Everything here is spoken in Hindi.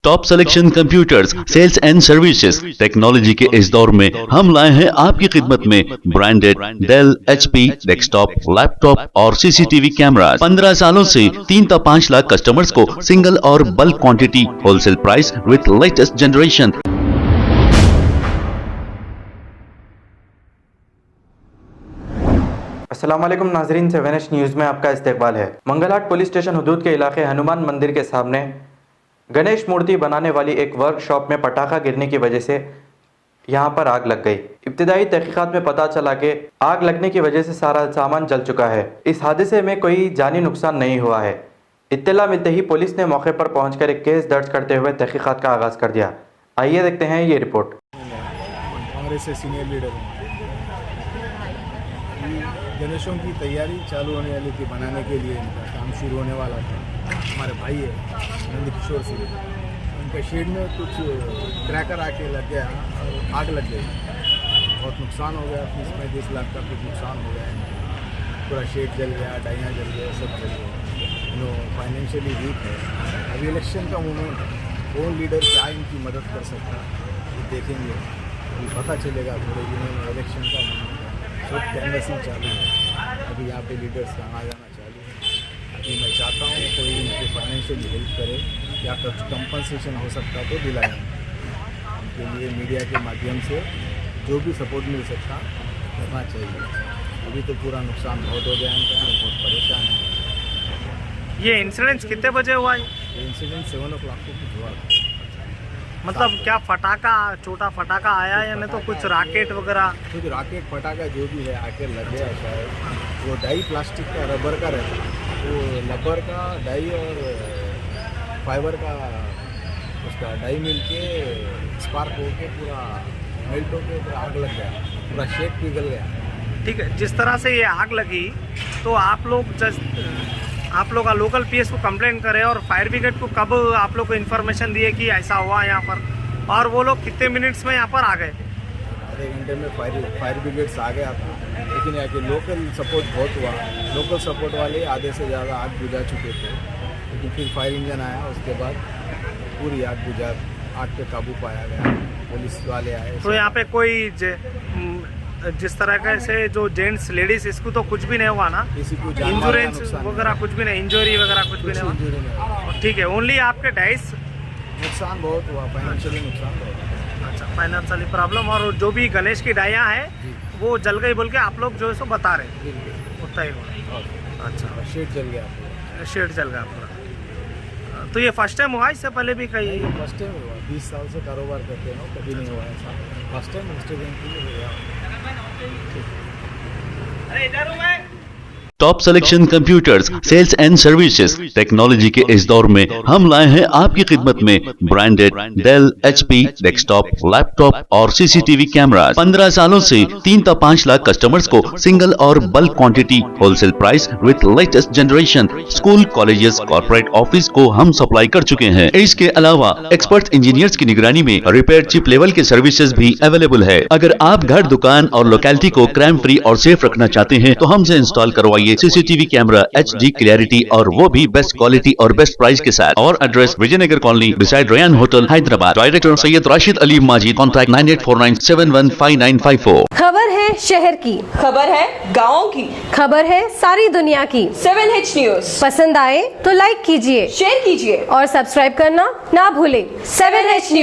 Top selection computers, sales and services. Technology के इस दौर में हम लाए हैं आपकी खिदमत में branded Dell, HP, desktop, laptop और सीसीटीवी कैमरा। 15 सालों से 3 से 5 लाख कस्टमर्स को सिंगल और bulk quantity, wholesale price with latest generation. अस्सलामुअलैकुम नाजरीन, 7H न्यूज़ में आपका इस्तकबाल है। मंगलहाट पुलिस स्टेशन हुदूद के इलाके हनुमान मंदिर के सामने गणेश मूर्ति बनाने वाली एक वर्कशॉप में पटाखा गिरने की वजह से यहां पर आग लग गई। इब्तिदाई तहकीकात में पता चला कि आग लगने की वजह से सारा सामान जल चुका है। इस हादसे में कोई जानी नुकसान नहीं हुआ है। इत्तला मिलते ही पुलिस ने मौके पर पहुंचकर एक केस दर्ज करते हुए तहकीकात का आगाज़ कर दिया। आइए देखते हैं ये रिपोर्ट। कांग्रेस से सीनियर लीडर गणेशों की तैयारी चालू होने वाली थी, बनाने के लिए इनका काम शुरू होने वाला था। हमारे भाई है नंद किशोर सिंह, उनके शेड में कुछ क्रैकर आके लग गया, आग लग गई, बहुत नुकसान हो गया। 30-35 लाख का कुछ नुकसान हो गया। पूरा शेड जल गया, डाइयाँ जल गया, सब जल गया। फाइनेंशियली वीक है। अभी इलेक्शन का मोमेंट है, कौन लीडर क्या इनकी मदद कर सकता है ये देखेंगे, अभी पता चलेगा। पूरे जिले में इलेक्शन का मोमेंट है, सब कैनवसिंग चालू है। अभी यहाँ पे लीडर्स का आना जाना चालू है। अभी मैं चाहता हूँ कोई इनके फाइनेंशियली हेल्प करे, या कुछ कंपनसेशन हो सकता तो दिलाएं। उनके लिए मीडिया के माध्यम से जो भी सपोर्ट मिल सकता करना चाहिए। अभी तो पूरा नुकसान बहुत हो गया इनका, बहुत परेशान है। ये इंसिडेंट कितने बजे हुआ है? ये इंसिडेंट 7 o'clock को कुछ हुआ। मतलब क्या फटाका, छोटा फटाका आया या नहीं तो कुछ रॉकेट वगैरह? कुछ रॉकेट फटाका जो भी है आके लग गया शायद। वो डाई प्लास्टिक का, रबर का रहता है, वो रबर का डाई और फाइबर का उसका डाई मिल के स्पार्क होके पूरा मेल्ट होके पूरा आग लग गया, पूरा शेड पिघल गया। ठीक है, जिस तरह से ये आग लगी तो आप लोग लोकल पीएस को कंप्लेंट करें और फायर ब्रिगेड को कब आप लोग को इन्फॉर्मेशन दिए कि ऐसा हुआ यहाँ पर, और वो लोग कितने मिनट्स में यहाँ पर आ गए? आधे घंटे में फायर ब्रिगेड्स आ गया था, लेकिन यहाँ के लोकल सपोर्ट बहुत हुआ। लोकल सपोर्ट वाले आधे से ज़्यादा आग बुझा चुके थे, लेकिन फिर फायर इंजन आया, उसके बाद पूरी आग पे काबू पाया गया। पुलिस वाले आए। तो यहाँ पे कोई जिस तरह से जो जेंट्स लेडीज इसको तो कुछ भी नहीं हुआ ना? इंश्योरेंस वगैरह कुछ भी नहीं, इंजरी वगैरह कुछ भी नहीं हुआ? ठीक है, ओनली आपके डाइस नुकसान बहुत हुआ, फाइनेंशियली नुकसान बहुत हुआ। अच्छा, फाइनेंशियली प्रॉब्लम। और जो भी गणेश की डाइयाँ हैं वो जल गई बोल के आप लोग जो है सो बता रहे हैं, उतना ही हुआ। अच्छा, शेड जल गया, शेड जल गया पूरा। तो ये फर्स्ट टाइम हुआ, इससे पहले भी कहीं? फर्स्ट टाइम हुआ। 20 साल से कारोबार करते हैं, कभी नहीं हुआ ऐसा, फर्स्ट टाइम इंस्टेंट हुआ। अरे इधर हूँ मैं। Top selection computers, sales and services. Technology के इस दौर में हम लाए हैं आपकी खिदमत में branded Dell, HP, desktop, laptop और सीसीटीवी कैमरा। 15 सालों से 3 से 5 लाख कस्टमर्स को सिंगल और bulk quantity, wholesale price with latest generation. School, colleges, corporate office को हम सप्लाई कर चुके हैं। इसके अलावा एक्सपर्ट इंजीनियर्स की निगरानी में रिपेयर चिप लेवल के सर्विसेज भी अवेलेबल है। अगर आप घर, दुकान और लोकेलिटी को क्राइम फ्री और सेफ रखना चाहते हैं तो हमसे इंस्टॉल करवाइए सीसीटीवी कैमरा, HD क्लैरिटी और वो भी बेस्ट क्वालिटी और बेस्ट प्राइस के साथ। और address Vijaynagar colony beside Rayan hotel, Hyderabad. Director Syed Rashid Ali Majid. Contact 9849715954। खबर है शहर की, खबर है गाँव की, खबर है सारी दुनिया की। 7H न्यूज़ पसंद आए तो लाइक कीजिए, शेयर कीजिए और सब्सक्राइब करना ना भूलें। 7H news.